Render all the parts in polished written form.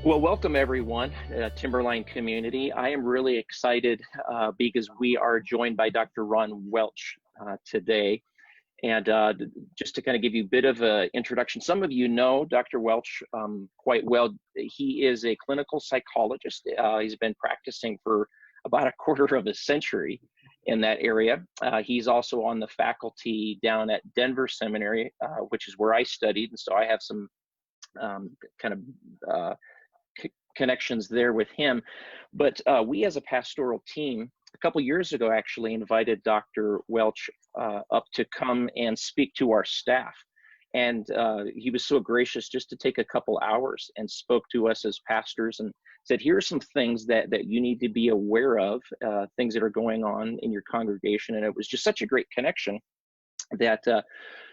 Well, welcome everyone, Timberline community. I am really excited because we are joined by Dr. Ron Welch today. And just to kind of give you a bit of an introduction, some of you know Dr. Welch quite well. He is a clinical psychologist. He's been practicing for about a quarter of a century in that area. He's also on the faculty down at Denver Seminary, which is where I studied. And so I have some kind of connections there with him. But we as a pastoral team, a couple years ago actually invited Dr. Welch up to come and speak to our staff. And he was so gracious just to take a couple hours and spoke to us as pastors and said, here are some things that you need to be aware of, things that are going on in your congregation. And it was just such a great connection that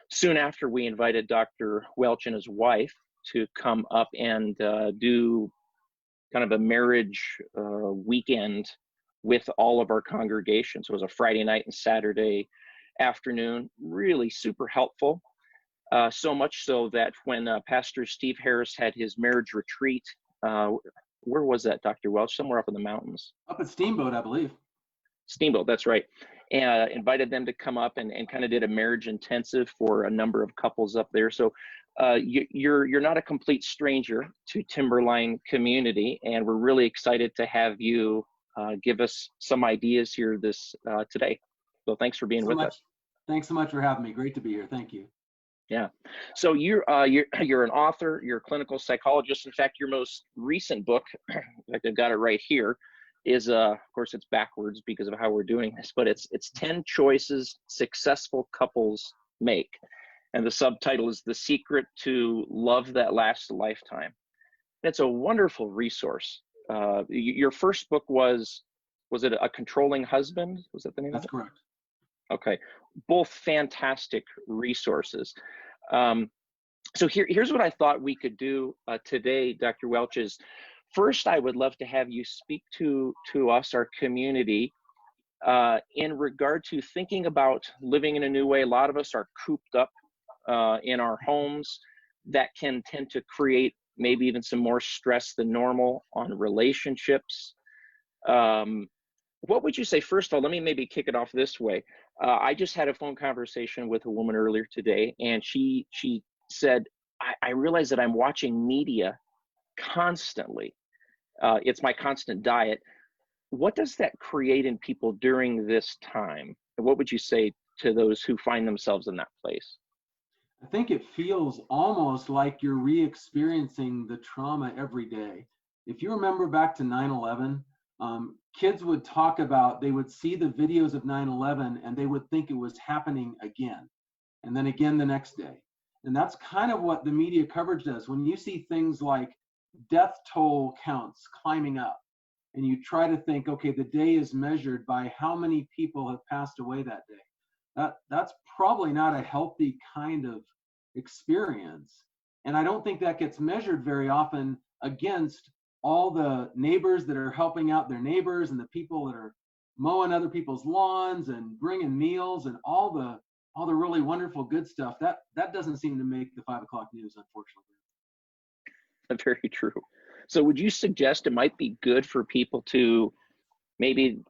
soon after we invited Dr. Welch and his wife to come up and do kind of a marriage weekend with all of our congregations. It was a Friday night and Saturday afternoon, really super helpful. So much so that when Pastor Steve Harris had his marriage retreat, where was that, Dr. Welch? Somewhere up in the mountains. Up at Steamboat, I believe. Steamboat, that's right. And invited them to come up and kind of did a marriage intensive for a number of couples up there. So you're not a complete stranger to Timberline community, and we're really excited to have you give us some ideas here today. So thanks for being with us. Thanks so much for having me. Great to be here. Thank you. Yeah. So you're an author, you're a clinical psychologist. In fact, your most recent book, in fact, I've got it right here, is of course it's backwards because of how we're doing this, but it's 10 choices successful couples make. And the subtitle is The Secret to Love That Lasts a Lifetime. It's a wonderful resource. Your first book was it A Controlling Husband? Was that the name of it? That's correct. Okay, both fantastic resources. So here's what I thought we could do today, Dr. Welch, is first I would love to have you speak to us, our community, in regard to thinking about living in a new way. A lot of us are cooped up in our homes. That can tend to create maybe even some more stress than normal on relationships. What would you say, first of all, let me maybe kick it off this way. I just had a phone conversation with a woman earlier today, and she said, I realize that I'm watching media constantly. It's my constant diet. What does that create in people during this time? And what would you say to those who find themselves in that place? I think it feels almost like you're re-experiencing the trauma every day. If you remember back to 9/11, kids would talk about, they would see the videos of 9/11 and they would think it was happening again, and then again the next day. And that's kind of what the media coverage does. When you see things like death toll counts climbing up, and you try to think, okay, the day is measured by how many people have passed away that day. That's probably not a healthy kind of experience. And I don't think that gets measured very often against all the neighbors that are helping out their neighbors and the people that are mowing other people's lawns and bringing meals and all the really wonderful good stuff. That doesn't seem to make the 5 o'clock news, unfortunately. Very true. So would you suggest it might be good for people to maybe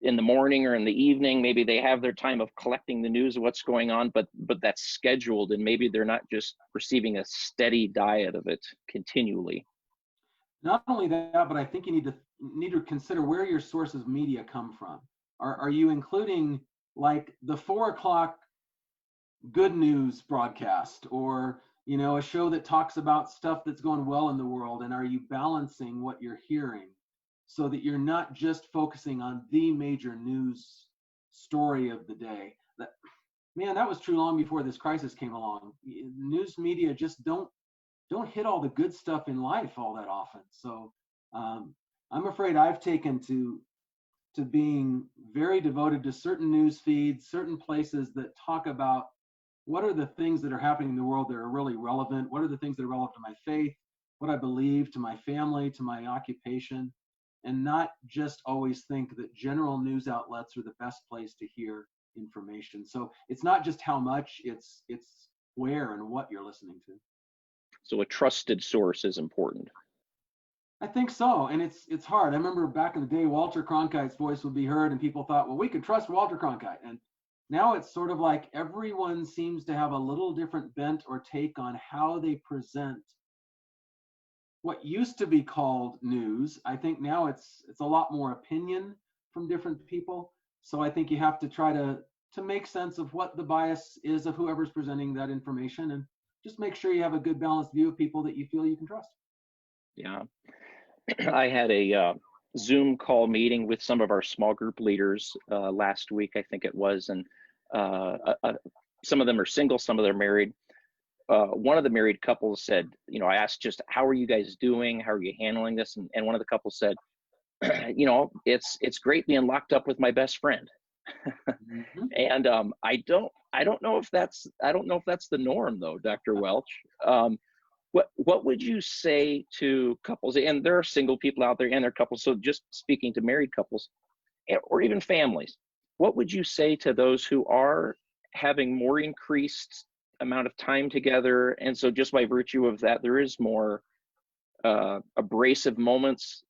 in the morning or in the evening, maybe they have their time of collecting the news of what's going on, but that's scheduled, and maybe they're not just receiving a steady diet of it continually? Not only that, but I think you need to consider where your sources of media come from. Are you including like the 4 o'clock good news broadcast, or a show that talks about stuff that's going well in the world, and are you balancing what you're hearing so that you're not just focusing on the major news story of the day? That was true long before this crisis came along. News media just don't hit all the good stuff in life all that often. So I'm afraid I've taken to being very devoted to certain news feeds, certain places that talk about what are the things that are happening in the world that are really relevant, what are the things that are relevant to my faith, what I believe, to my family, to my occupation, and not just always think that general news outlets are the best place to hear information. So it's not just how much, it's where and what you're listening to. So a trusted source is important. I think so, and it's hard. I remember back in the day, Walter Cronkite's voice would be heard, and people thought, well, we could trust Walter Cronkite. And now it's sort of like everyone seems to have a little different bent or take on how they present what used to be called news. I think now it's a lot more opinion from different people. So I think you have to try to make sense of what the bias is of whoever's presenting that information, and just make sure you have a good balanced view of people that you feel you can trust. Yeah. I had a Zoom call meeting with some of our small group leaders last week, I think it was, and some of them are single, some of them are married. One of the married couples said, I asked just, how are you guys doing? How are you handling this? And one of the couples said, it's great being locked up with my best friend. Mm-hmm. And I don't know if that's the norm though, Dr. Welch. What would you say to couples, and there are single people out there and there are couples, so just speaking to married couples or even families, what would you say to those who are having more increased amount of time together, and so just by virtue of that there is more abrasive moments,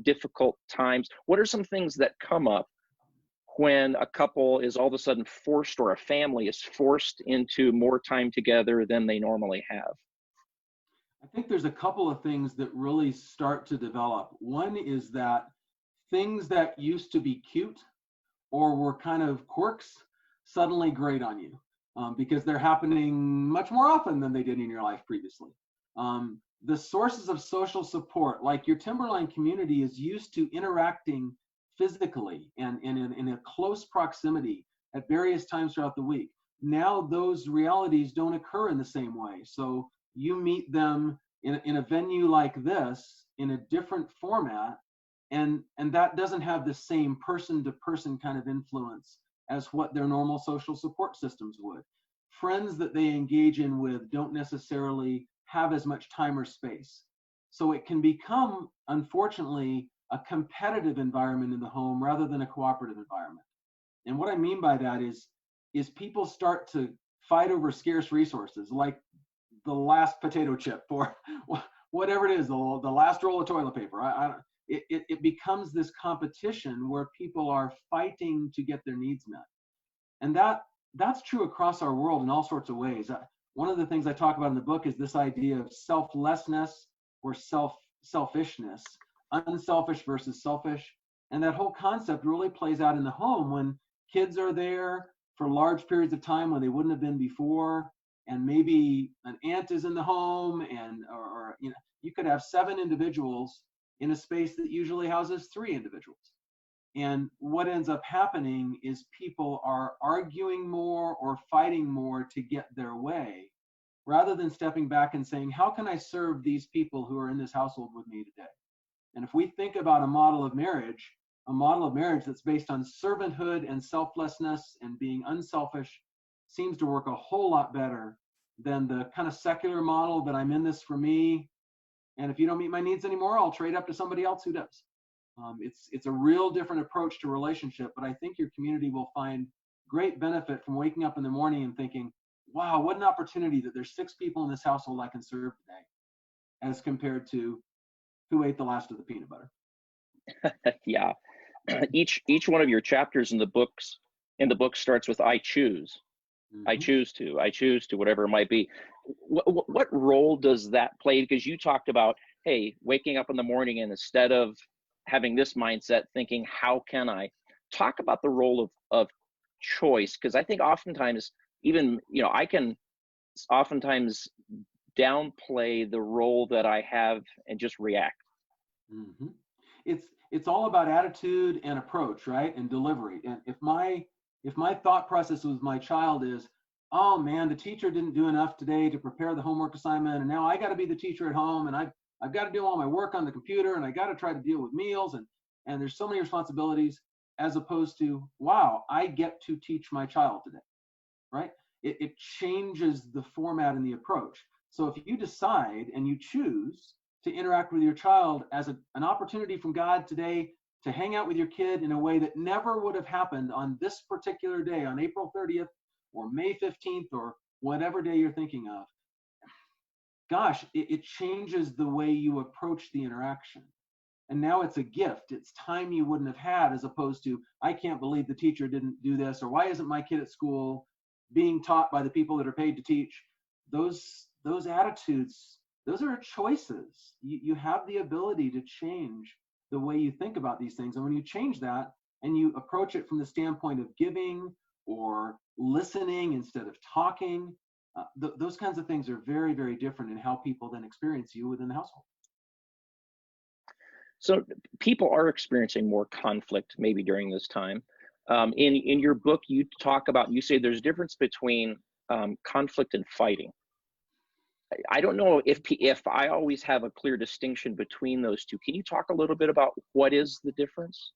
difficult times? What are some things that come up when a couple is all of a sudden forced, or a family is forced into more time together than they normally have? I think there's a couple of things that really start to develop. One is that things that used to be cute or were kind of quirks suddenly grate on you, because they're happening much more often than they did in your life previously. The sources of social support, like your Timberline community, is used to interacting physically and in a close proximity at various times throughout the week. Now those realities don't occur in the same way. So you meet them in a venue like this in a different format, and that doesn't have the same person-to-person kind of influence as what their normal social support systems would. Friends that they engage in with don't necessarily have as much time or space. So it can become, unfortunately, a competitive environment in the home rather than a cooperative environment. And what I mean by that is people start to fight over scarce resources, like the last potato chip or whatever it is, the last roll of toilet paper. It becomes this competition where people are fighting to get their needs met. And that's true across our world in all sorts of ways. One of the things I talk about in the book is this idea of selflessness or selfishness, unselfish versus selfish. And that whole concept really plays out in the home when kids are there for large periods of time when they wouldn't have been before. And maybe an aunt is in the home, and or you could have 7 individuals in a space that usually houses 3 individuals. And what ends up happening is people are arguing more or fighting more to get their way, rather than stepping back and saying, how can I serve these people who are in this household with me today? And if we think about a model of marriage that's based on servanthood and selflessness and being unselfish, seems to work a whole lot better than the kind of secular model that I'm in this for me, and if you don't meet my needs anymore, I'll trade up to somebody else who does. It's a real different approach to relationship, but I think your community will find great benefit from waking up in the morning and thinking, wow, what an opportunity that there's 6 people in this household I can serve today, as compared to who ate the last of the peanut butter. Yeah. Each one of your chapters in the book starts with I choose. Mm-hmm. I choose to, whatever it might be. What role does that play? Because you talked about, hey, waking up in the morning and instead of having this mindset, thinking, how can I? Talk about the role of choice, because I think oftentimes, even, I can oftentimes downplay the role that I have and just react. Mm-hmm. It's all about attitude and approach, right? And delivery. And if my thought process with my child is, oh man, the teacher didn't do enough today to prepare the homework assignment, and now I got to be the teacher at home, and I've got to do all my work on the computer, and I got to try to deal with meals, and there's so many responsibilities, as opposed to, wow, I get to teach my child today, right? It changes the format and the approach. So if you decide and you choose to interact with your child as an opportunity from God today to hang out with your kid in a way that never would have happened on this particular day, on April 30th or May 15th or whatever day you're thinking of, gosh, it changes the way you approach the interaction. And now it's a gift. It's time you wouldn't have had, as opposed to, I can't believe the teacher didn't do this, or why isn't my kid at school being taught by the people that are paid to teach? Those attitudes, those are choices. You have the ability to change the way you think about these things. And when you change that and you approach it from the standpoint of giving or listening instead of talking, those kinds of things are very, very different in how people then experience you within the household. So people are experiencing more conflict maybe during this time. In your book, you say there's a difference between conflict and fighting. I don't know if I always have a clear distinction between those two. Can you talk a little bit about what is the difference?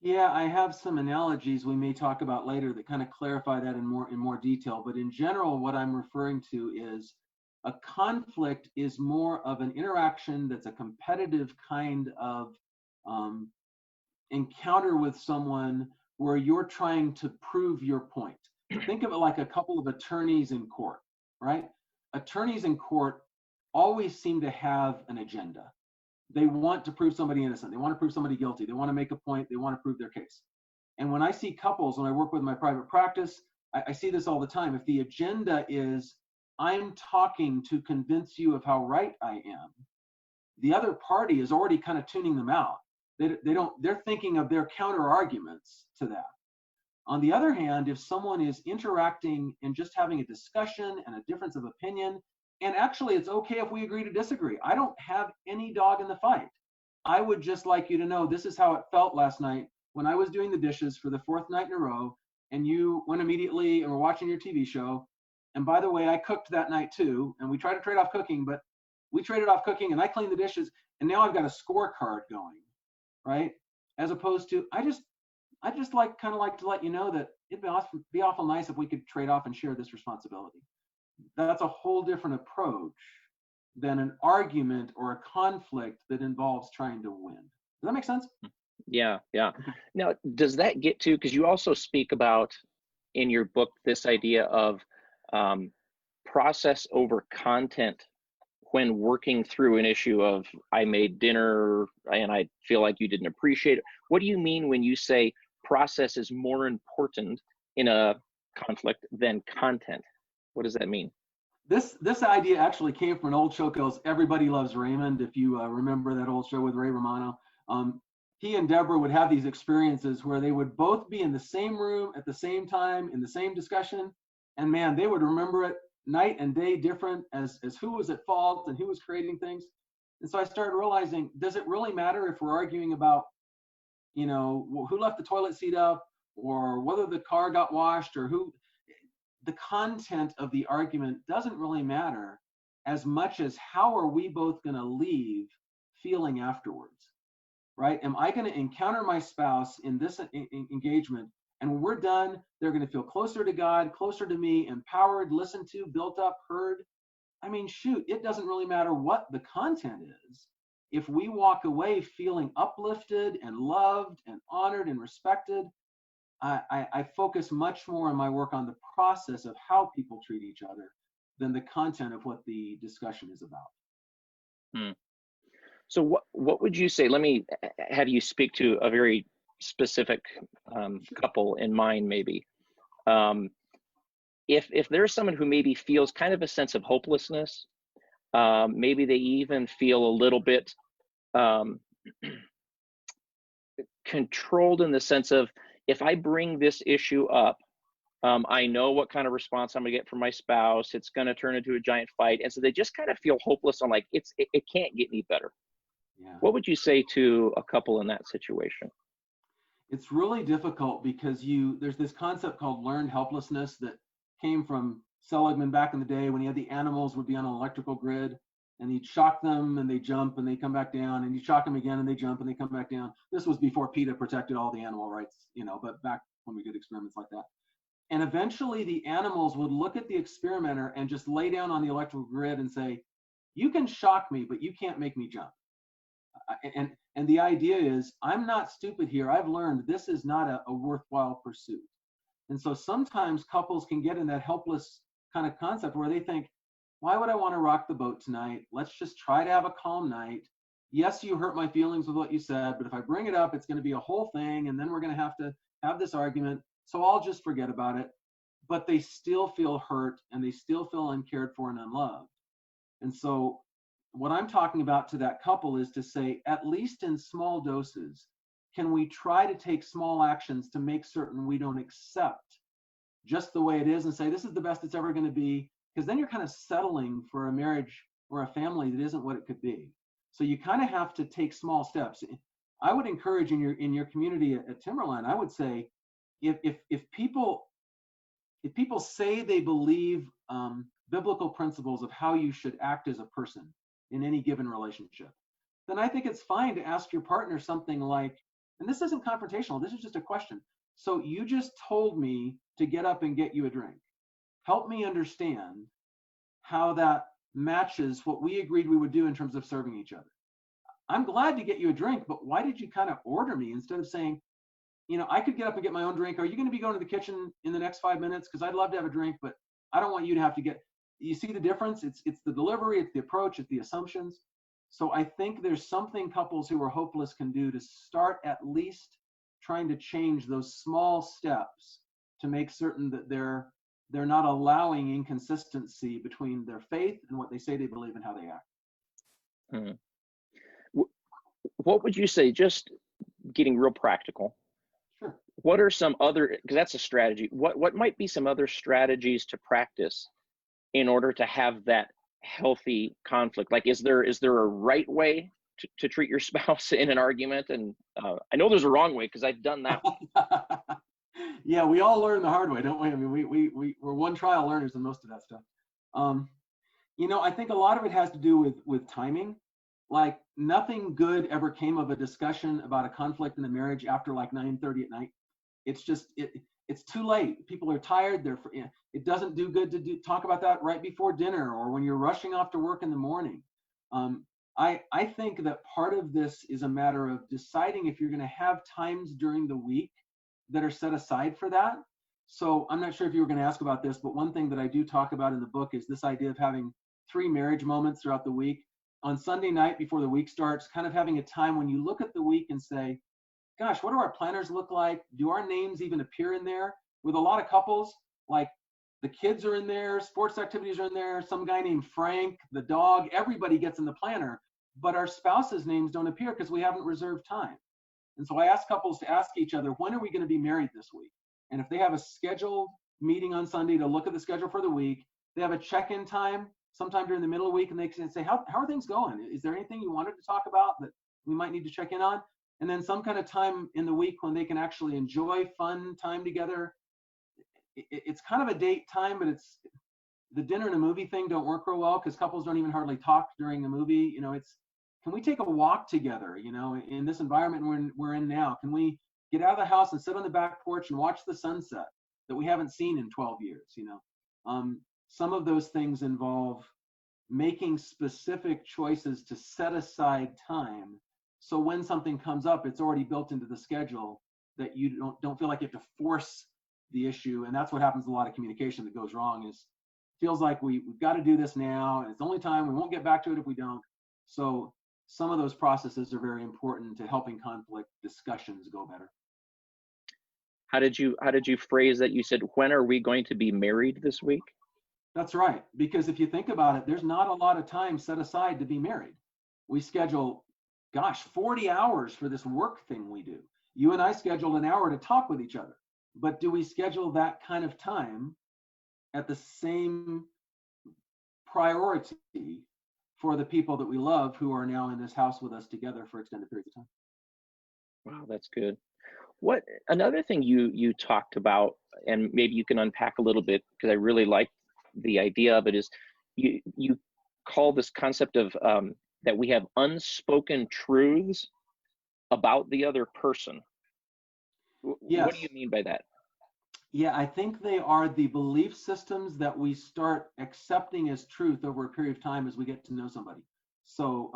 Yeah, I have some analogies we may talk about later that kind of clarify that in more detail. But in general, what I'm referring to is a conflict is more of an interaction that's a competitive kind of encounter with someone where you're trying to prove your point. Think of it like a couple of attorneys in court, right? Attorneys in court always seem to have an agenda. They want to prove somebody innocent. They want to prove somebody guilty. They want to make a point. They want to prove their case. And when I see couples, when I work with my private practice, I see this all the time. If the agenda is, I'm talking to convince you of how right I am, the other party is already kind of tuning them out. They're thinking of their counter arguments to that. On the other hand, if someone is interacting and just having a discussion and a difference of opinion, and actually it's okay if we agree to disagree. I don't have any dog in the fight. I would just like you to know this is how it felt last night when I was doing the dishes for the 4th night in a row, and you went immediately and were watching your TV show. And by the way, I cooked that night too, and we tried to trade off cooking, but we traded off cooking and I cleaned the dishes, and now I've got a scorecard going, right? As opposed to, I just like to let you know that it'd be awful nice if we could trade off and share this responsibility. That's a whole different approach than an argument or a conflict that involves trying to win. Does that make sense? Yeah. Now, does that get to, because you also speak about in your book this idea of process over content when working through an issue of, I made dinner and I feel like you didn't appreciate it. What do you mean when you say process is more important in a conflict than content? What does that mean? This idea actually came from an old show called Everybody Loves Raymond. If you remember that old show with Ray Romano, he and Deborah would have these experiences where they would both be in the same room at the same time in the same discussion, and man, they would remember it night and day different as who was at fault and who was creating things. And so I started realizing, does it really matter if we're arguing about, who left the toilet seat up, or whether the car got washed, or who? The content of the argument doesn't really matter as much as how are we both going to leave feeling afterwards, right? Am I going to encounter my spouse in this engagement, and when we're done, they're going to feel closer to God, closer to me, empowered, listened to, built up, heard? I mean, shoot, it doesn't really matter what the content is. If we walk away feeling uplifted and loved and honored and respected, I focus much more in my work on the process of how people treat each other than the content of what the discussion is about. So what would you say? Let me have you speak to a very specific couple in mind, maybe. If there's someone who maybe feels kind of a sense of hopelessness, maybe they even feel a little bit controlled in the sense of, if I bring this issue up, I know what kind of response I'm gonna get from my spouse. It's gonna turn into a giant fight. And so they just kind of feel hopeless. I'm like, it can't get any better. Yeah. What would you say to a couple in that situation? It's really difficult because there's this concept called learned helplessness that came from Seligman back in the day when he had the animals would be on an electrical grid, and he'd shock them and they jump and they come back down, and he'd shock them again and they jump and they come back down. This was before PETA protected all the animal rights, but back when we did experiments like that. And eventually the animals would look at the experimenter and just lay down on the electrical grid and say, you can shock me, but you can't make me jump. And the idea is, I'm not stupid here. I've learned this is not a worthwhile pursuit. And so sometimes couples can get in that helpless kind of concept where they think, why would I want to rock the boat tonight? Let's just try to have a calm night. Yes, you hurt my feelings with what you said, but if I bring it up, it's going to be a whole thing, and then we're going to have this argument. So I'll just forget about it. But they still feel hurt, and they still feel uncared for and unloved. And so what I'm talking about to that couple is to say, at least in small doses, can we try to take small actions to make certain we don't accept just the way it is and say, this is the best it's ever going to be? Because then you're kind of settling for a marriage or a family that isn't what it could be. So you kind of have to take small steps. I would encourage in your community at Timberline, I would say, if people say they believe biblical principles of how you should act as a person in any given relationship, then I think it's fine to ask your partner something like, and this isn't confrontational, this is just a question. So you just told me to get up and get you a drink. Help me understand how that matches what we agreed we would do in terms of serving each other. I'm glad to get you a drink, but why did you kind of order me instead of saying, I could get up and get my own drink. Are you going to be going to the kitchen in the next 5 minutes? Because I'd love to have a drink, but I don't want you to have to get. You see the difference? It's the delivery, it's the approach, it's the assumptions. So I think there's something couples who are hopeless can do to start at least trying to change those small steps to make certain that they're not allowing inconsistency between their faith and what they say they believe and how they act. Hmm. What would you say, just getting real practical? Sure. What are some other, because that's a strategy, what might be some other strategies to practice in order to have that healthy conflict? Like, is there a right way to treat your spouse in an argument? And I know there's a wrong way because I've done that. Yeah, we all learn the hard way, don't we? I mean, we're one trial learners in most of that stuff. I think a lot of it has to do with timing. Like, nothing good ever came of a discussion about a conflict in a marriage after like 9:30 at night. It's just it's too late. People are tired. It doesn't do good to talk about that right before dinner or when you're rushing off to work in the morning. I think that part of this is a matter of deciding if you're going to have times during the week that are set aside for that. So I'm not sure if you were going to ask about this, but one thing that I do talk about in the book is this idea of having 3 marriage moments throughout the week. On Sunday night before the week starts, kind of having a time when you look at the week and say, gosh, what do our planners look like? Do our names even appear in there? With a lot of couples, like, the kids are in there, sports activities are in there, some guy named Frank, the dog, everybody gets in the planner, but our spouses' names don't appear because we haven't reserved time. And so I ask couples to ask each other, when are we going to be married this week? And if they have a scheduled meeting on Sunday to look at the schedule for the week, they have a check-in time sometime during the middle of the week, and they can say, how are things going? Is there anything you wanted to talk about that we might need to check in on? And then some kind of time in the week when they can actually enjoy fun time together. It's kind of a date time, but it's the dinner and a movie thing don't work real well because couples don't even hardly talk during the movie. Can we take a walk together, in this environment we're in now? Can we get out of the house and sit on the back porch and watch the sunset that we haven't seen in 12 years? Some of those things involve making specific choices to set aside time. So when something comes up, it's already built into the schedule that you don't feel like you have to force the issue. And that's what happens in a lot of communication that goes wrong, is feels like we've got to do this now. And it's the only time, we won't get back to it if we don't. So some of those processes are very important to helping conflict discussions go better. How did you phrase that? You said, when are we going to be married this week? That's right. Because if you think about it, there's not a lot of time set aside to be married. We schedule, 40 hours for this work thing we do. You and I scheduled an hour to talk with each other. But do we schedule that kind of time at the same priority for the people that we love who are now in this house with us together for extended periods of time? Wow, that's good. What another thing you talked about, and maybe you can unpack a little bit, because I really like the idea of it, is you call this concept of that we have unspoken truths about the other person. Yes. What do you mean by that? Yeah, I think they are the belief systems that we start accepting as truth over a period of time as we get to know somebody. So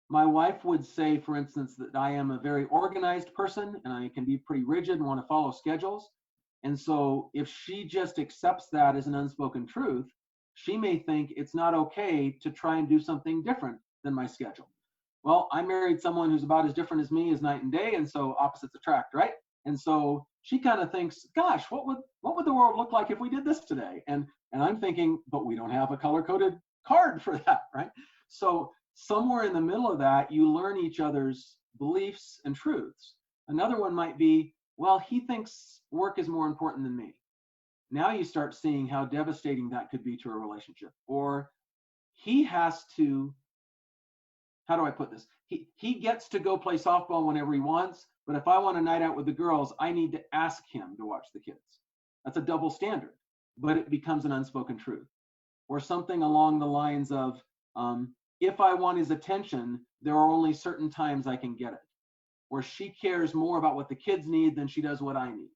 my wife would say, for instance, that I am a very organized person and I can be pretty rigid and want to follow schedules. And so if she just accepts that as an unspoken truth, she may think it's not okay to try and do something different than my schedule. Well, I married someone who's about as different as me as night and day, and so opposites attract, right? And so she kind of thinks, gosh, what would the world look like if we did this today? And I'm thinking, but we don't have a color-coded card for that, right? So somewhere in the middle of that, you learn each other's beliefs and truths. Another one might be, well, he thinks work is more important than me. Now you start seeing how devastating that could be to a relationship. Or he has to, how do I put this? He gets to go play softball whenever he wants, but if I want a night out with the girls, I need to ask him to watch the kids. That's a double standard, but it becomes an unspoken truth. Or something along the lines of, if I want his attention, there are only certain times I can get it. Or she cares more about what the kids need than she does what I need.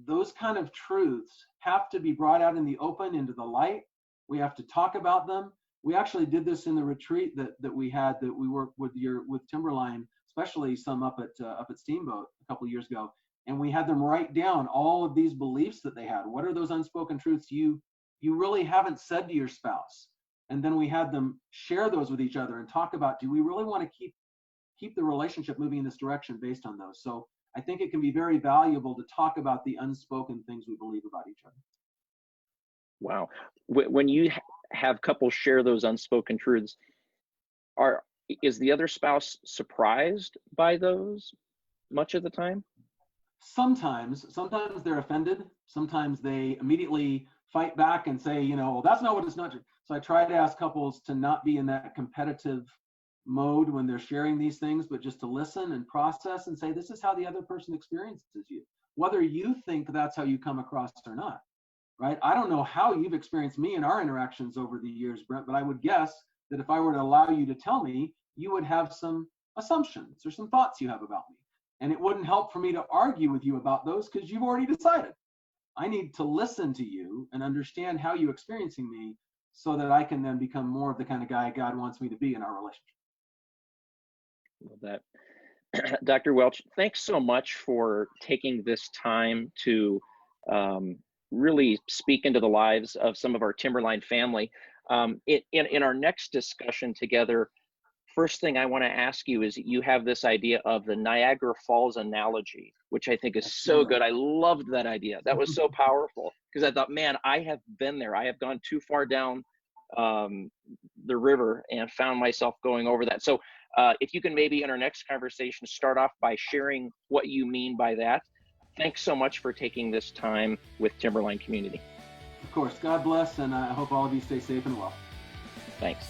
Those kind of truths have to be brought out in the open, into the light. We have to talk about them. We actually did this in the retreat that we had, that we worked with Timberline, especially some up at Steamboat a couple of years ago. And we had them write down all of these beliefs that they had. What are those unspoken truths you really haven't said to your spouse? And then we had them share those with each other and talk about, do we really want to keep the relationship moving in this direction based on those? So I think it can be very valuable to talk about the unspoken things we believe about each other. Wow. When you have couples share those unspoken truths, is the other spouse surprised by those much of the time? Sometimes they're offended. Sometimes they immediately fight back and say, well, that's not what it's not. So I try to ask couples to not be in that competitive mode when they're sharing these things, but just to listen and process and say, this is how the other person experiences you, whether you think that's how you come across or not, right? I don't know how you've experienced me in our interactions over the years, Brent, but I would guess that if I were to allow you to tell me, you would have some assumptions or some thoughts you have about me. And it wouldn't help for me to argue with you about those because you've already decided. I need to listen to you and understand how you're experiencing me so that I can then become more of the kind of guy God wants me to be in our relationship. Love that. Dr. Welch, thanks so much for taking this time to really speak into the lives of some of our Timberline family. In our next discussion together, first thing I want to ask you is, you have this idea of the Niagara Falls analogy, which I think is so good. I loved that idea. That was so powerful, because I thought, man, I have been there. I have gone too far down the river and found myself going over that. So if you can maybe in our next conversation start off by sharing what you mean by that. Thanks so much for taking this time with Timberline community. Of course, God bless, and I hope all of you stay safe and well. Thanks.